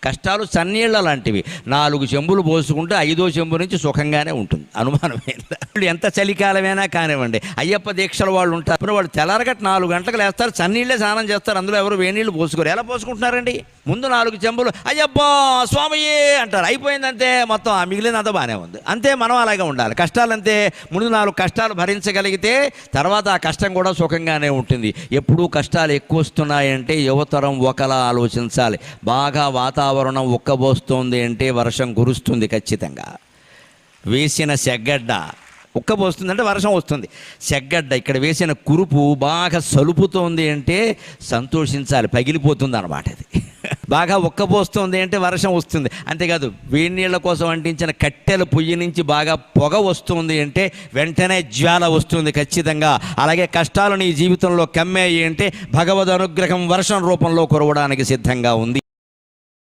కష్టాలు చన్నీళ్ళ లాంటివి. 4 చెంబులు పోసుకుంటే 5వ చెంబు నుంచి సుఖంగానే ఉంటుంది, అనుమానమైందా? ఎంత చలికాలమైనా కానివ్వండి, అయ్యప్ప దీక్షల వాళ్ళు ఉంటారు, వాళ్ళు తెల్లారగట్ట 4 గంటలకు లేస్తారు, చన్నీళ్ళే స్నానం చేస్తారు, అందులో ఎవరు వేణీళ్ళు పోసుకోరు. ఎలా పోసుకుంటున్నారండి? ముందు 4 చెంబులు అయ్యప్ప స్వామియే అంటారు, అయిపోయిందంతే, మొత్తం ఆ మిగిలినంతా బాగానే ఉంది. అంతే, మనం అలాగే ఉండాలి. కష్టాలంతే, ముందు 4 కష్టాలు భరించగలిగితే తర్వాత ఆ కష్టం కూడా సుఖంగానే ఉంటుంది. ఎప్పుడూ కష్టాలు ఎక్కువ వస్తున్నాయంటే యువతరం ఒకలా ఆలోచించాలి. బాగా వాతావరణం ఉక్కబోస్తోంది అంటే వర్షం కురుస్తుంది ఖచ్చితంగా. వేసిన సెగ్గడ్డ ఉక్కబోస్తుందంటే వర్షం వస్తుంది. సెగ్గడ్డ ఇక్కడ వేసిన కురుపు బాగా సలుపుతోంది అంటే సంతోషించాలి, పగిలిపోతుంది అన్నమాట. అది బాగా ఉక్కబోస్తుంది అంటే వర్షం వస్తుంది. అంతేకాదు, వేడి నీళ్ళ కోసం అంటించిన కట్టెల పొయ్యి నుంచి బాగా పొగ వస్తుంది అంటే వెంటనే జ్వాల వస్తుంది ఖచ్చితంగా. అలాగే కష్టాలు నీ జీవితంలో కమ్మాయి అంటే భగవద్ అనుగ్రహం వర్షం రూపంలో కురవడానికి సిద్ధంగా ఉంది.